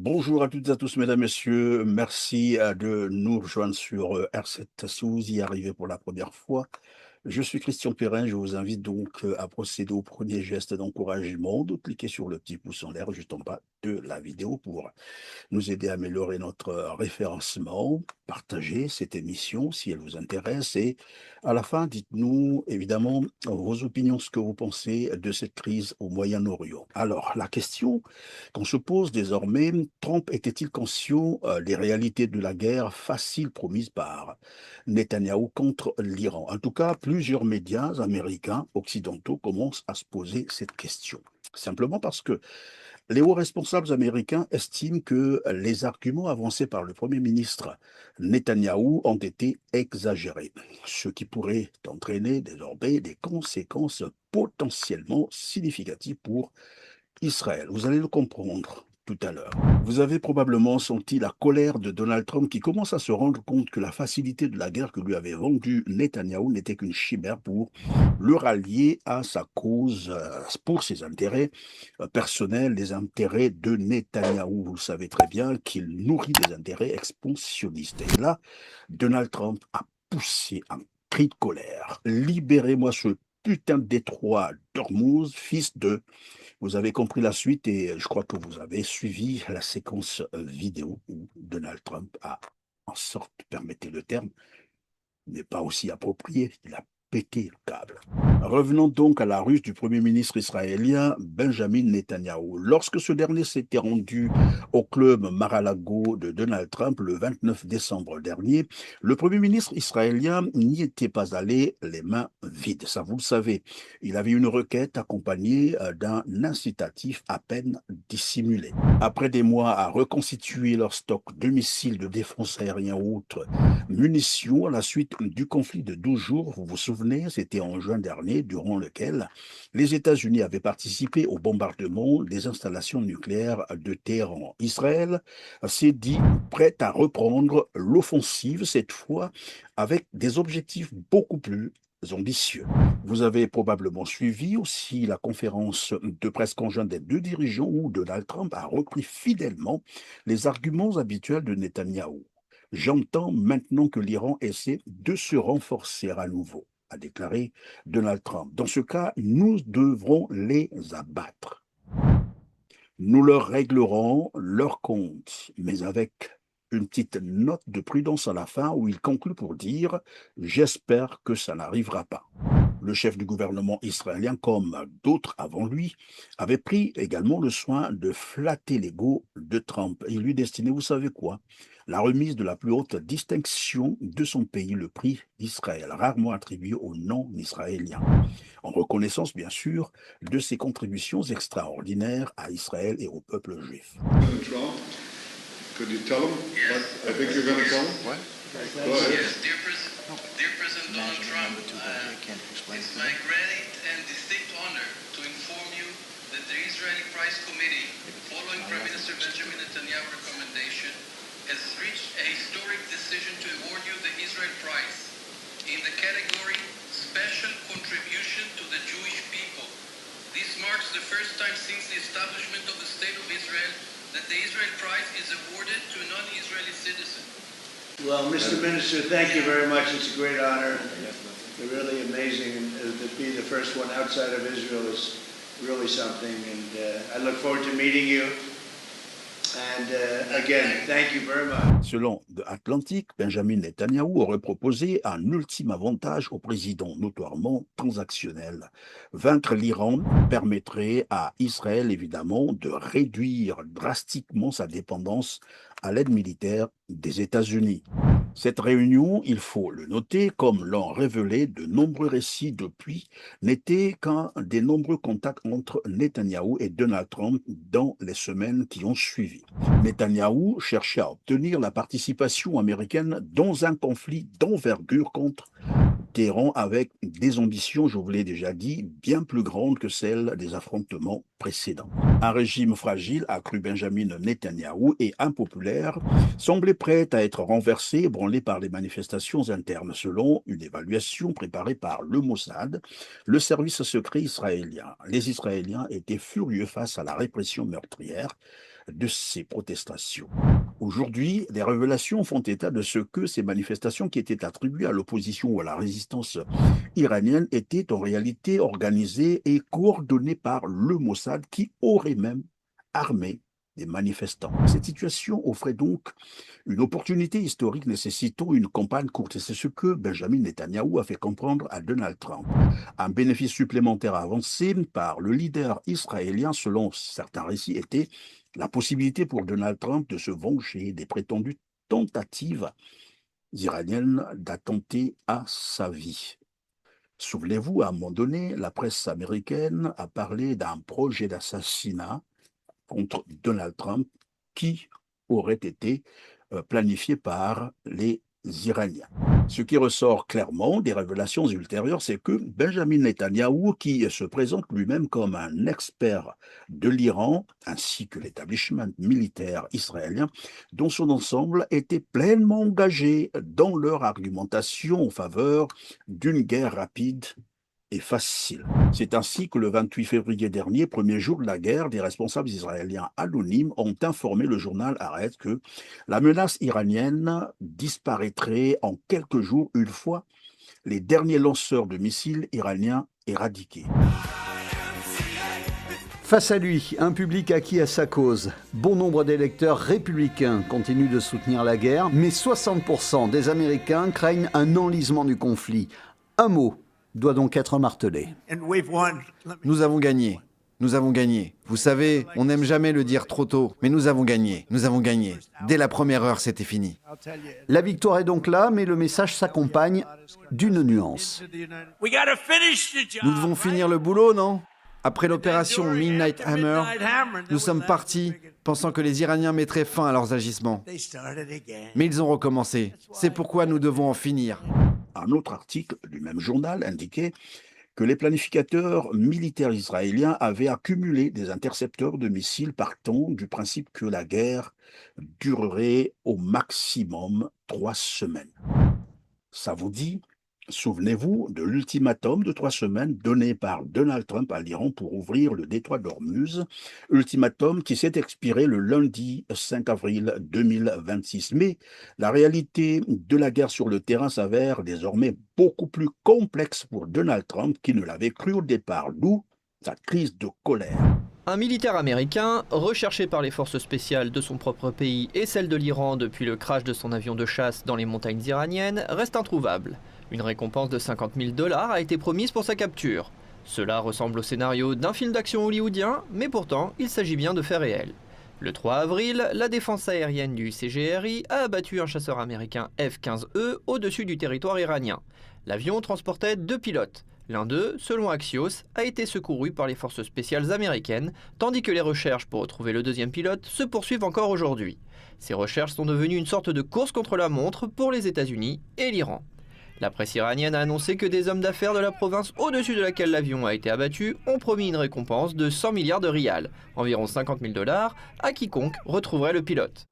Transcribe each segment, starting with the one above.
Bonjour à toutes et à tous, mesdames, messieurs. Merci de nous rejoindre sur R7 si vous y arrivez pour la première fois. Je suis Christian Perrin, je vous invite donc à procéder au premier geste d'encouragement, de cliquer sur le petit pouce en l'air juste en bas de la vidéo pour nous aider à améliorer notre référencement. Partagez cette émission si elle vous intéresse et à la fin, dites-nous évidemment vos opinions, ce que vous pensez de cette crise au Moyen-Orient. Alors, la question qu'on se pose désormais, Trump était-il conscient des réalités de la guerre facile promise par Netanyahou contre l'Iran? En tout cas, plusieurs médias américains occidentaux commencent à se poser cette question. Simplement parce que les hauts responsables américains estiment que les arguments avancés par le Premier ministre Netanyahou ont été exagérés, ce qui pourrait entraîner désormais des conséquences potentiellement significatives pour Israël. Vous allez le comprendre tout à l'heure. Vous avez probablement senti la colère de Donald Trump qui commence à se rendre compte que la facilité de la guerre que lui avait vendue Netanyahou n'était qu'une chimère pour le rallier à sa cause, pour ses intérêts personnels, les intérêts de Netanyahou. Vous le savez très bien qu'il nourrit des intérêts expansionnistes. Et là, Donald Trump a poussé un cri de colère. Libérez-moi ce putain de détroit d'Ormuz, fils de... Vous avez compris la suite et je crois que vous avez suivi la séquence vidéo où Donald Trump a, en sorte, permettez le terme, n'est pas aussi approprié, il a pété le câble. Revenons donc à la ruse du Premier ministre israélien Benjamin Netanyahou. Lorsque ce dernier s'était rendu au club Mar-a-Lago de Donald Trump le 29 décembre dernier, le Premier ministre israélien n'y était pas allé les mains vides. Ça, vous le savez. Il avait une requête accompagnée d'un incitatif à peine dissimulé. Après des mois à reconstituer leur stock de missiles de défense aérien ou autres munitions à la suite du conflit de 12 jours, vous vous souvenez, c'était en juin dernier, durant lequel les États-Unis avaient participé au bombardement des installations nucléaires de Téhéran. Israël s'est dit prête à reprendre l'offensive, cette fois avec des objectifs beaucoup plus ambitieux. Vous avez probablement suivi aussi la conférence de presse conjointe des deux dirigeants où Donald Trump a repris fidèlement les arguments habituels de Netanyahou. J'entends maintenant que l'Iran essaie de se renforcer à nouveau, a déclaré Donald Trump. Dans ce cas, nous devrons les abattre. Nous leur réglerons leur compte, mais avec une petite note de prudence à la fin où il conclut pour dire « J'espère que ça n'arrivera pas ». Le chef du gouvernement israélien, comme d'autres avant lui, avait pris également le soin de flatter l'ego de Trump. Il lui destinait, vous savez quoi? La remise de la plus haute distinction de son pays, le prix d'Israël, rarement attribué aux non-israéliens, en reconnaissance bien sûr de ses contributions extraordinaires à Israël et au peuple juif. Trump, could you tell him what I think you're going to tell him? What? Go ahead. Yes, dear President Donald Trump, it's my great and distinct honor to inform you that the Israeli Prize Committee, following Prime Minister Benjamin Netanyahu's recommendation, has reached a historic decision to award you the Israel Prize in the category Special Contribution to the Jewish People. This marks the first time since the establishment of the State of Israel that the Israel Prize is awarded to a non-Israeli citizen. Well, Mr. Minister, thank you very much. It's a great honor. Really amazing. And to be the first one outside of Israel is really something. And I look forward to meeting you. And again, thank you very much. Selon The Atlantic, Benjamin Netanyahou aurait proposé un ultime avantage au président notoirement transactionnel. Vaincre l'Iran permettrait à Israël, évidemment, de réduire drastiquement sa dépendance à l'aide militaire des États-Unis. Cette réunion, il faut le noter, comme l'ont révélé de nombreux récits depuis, n'était qu'un des nombreux contacts entre Netanyahou et Donald Trump dans les semaines qui ont suivi. Netanyahou cherchait à obtenir la participation américaine dans un conflit d'envergure contre Téhéran avec des ambitions, je vous l'ai déjà dit, bien plus grandes que celles des affrontements précédents. Un régime fragile, a cru Benjamin Netanyahou, et impopulaire, semblait prêt à être renversé, ébranlé par les manifestations internes. Selon une évaluation préparée par le Mossad, le service secret israélien, les Israéliens étaient furieux face à la répression meurtrière de ces protestations. Aujourd'hui, des révélations font état de ce que ces manifestations qui étaient attribuées à l'opposition ou à la résistance iranienne étaient en réalité organisées et coordonnées par le Mossad qui aurait même armé des manifestants. Cette situation offrait donc une opportunité historique nécessitant une campagne courte. Et c'est ce que Benjamin Netanyahou a fait comprendre à Donald Trump. Un bénéfice supplémentaire avancé par le leader israélien, selon certains récits, était la possibilité pour Donald Trump de se venger des prétendues tentatives iraniennes d'attenter à sa vie. Souvenez-vous, à un moment donné, la presse américaine a parlé d'un projet d'assassinat contre Donald Trump qui aurait été planifié par les Iraniens. Ce qui ressort clairement des révélations ultérieures, c'est que Benjamin Netanyahou, qui se présente lui-même comme un expert de l'Iran, ainsi que l'établissement militaire israélien, dans son ensemble, était pleinement engagé dans leur argumentation en faveur d'une guerre rapide et facile. C'est ainsi que le 28 février dernier, premier jour de la guerre, des responsables israéliens anonymes ont informé le journal Haaretz que la menace iranienne disparaîtrait en quelques jours une fois les derniers lanceurs de missiles iraniens éradiqués. Face à lui, un public acquis à sa cause. Bon nombre d'électeurs républicains continuent de soutenir la guerre, mais 60% des Américains craignent un enlisement du conflit. Un mot doit donc être martelé. Nous avons gagné. Nous avons gagné. Vous savez, on n'aime jamais le dire trop tôt, mais nous avons gagné. Nous avons gagné. Dès la première heure, c'était fini. La victoire est donc là, mais le message s'accompagne d'une nuance. Nous devons finir le boulot, non ? Après l'opération Midnight Hammer, nous sommes partis pensant que les Iraniens mettraient fin à leurs agissements. Mais ils ont recommencé. C'est pourquoi nous devons en finir. Un autre article du même journal indiquait que les planificateurs militaires israéliens avaient accumulé des intercepteurs de missiles partant du principe que la guerre durerait au maximum 3 semaines. Ça vous dit? Souvenez-vous de l'ultimatum de 3 semaines donné par Donald Trump à l'Iran pour ouvrir le détroit d'Ormuz, ultimatum qui s'est expiré le lundi 5 avril 2026. Mais la réalité de la guerre sur le terrain s'avère désormais beaucoup plus complexe pour Donald Trump qui ne l'avait cru au départ, d'où sa crise de colère. Un militaire américain, recherché par les forces spéciales de son propre pays et celles de l'Iran depuis le crash de son avion de chasse dans les montagnes iraniennes, reste introuvable. Une récompense de 50 000 $ a été promise pour sa capture. Cela ressemble au scénario d'un film d'action hollywoodien, mais pourtant, il s'agit bien de faits réels. Le 3 avril, la défense aérienne du CGRI a abattu un chasseur américain F-15E au-dessus du territoire iranien. L'avion transportait 2 pilotes. L'un d'eux, selon Axios, a été secouru par les forces spéciales américaines, tandis que les recherches pour retrouver le deuxième pilote se poursuivent encore aujourd'hui. Ces recherches sont devenues une sorte de course contre la montre pour les États-Unis et l'Iran. La presse iranienne a annoncé que des hommes d'affaires de la province au-dessus de laquelle l'avion a été abattu ont promis une récompense de 100 milliards de rials, environ 50 000 $, à quiconque retrouverait le pilote.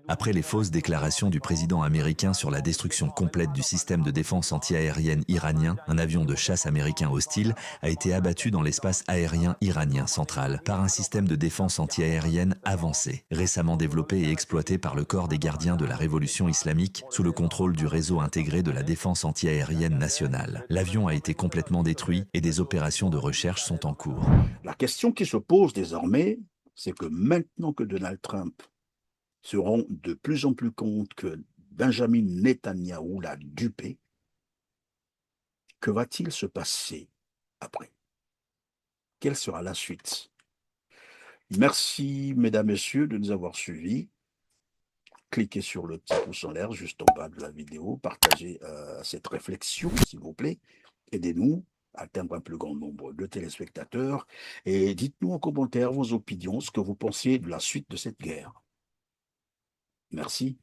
Après les fausses déclarations du président américain sur la destruction complète du système de défense antiaérienne iranien, un avion de chasse américain hostile a été abattu dans l'espace aérien iranien central par un système de défense antiaérienne avancé, récemment développé et exploité par le corps des gardiens de la révolution islamique sous le contrôle du réseau intégré de la défense antiaérienne nationale. L'avion a été complètement détruit et des opérations de recherche sont en cours. La question qui se pose désormais, c'est que maintenant que Donald Trump se rend de plus en plus compte que Benjamin Netanyahou l'a dupé, que va-t-il se passer après? Quelle sera la suite? Merci, mesdames, messieurs, de nous avoir suivis. Cliquez sur le petit pouce en l'air juste en bas de la vidéo. Partagez cette réflexion, s'il vous plaît. Aidez-nous à atteindre un plus grand nombre de téléspectateurs. Et dites-nous en commentaire vos opinions, ce que vous pensiez de la suite de cette guerre. Merci.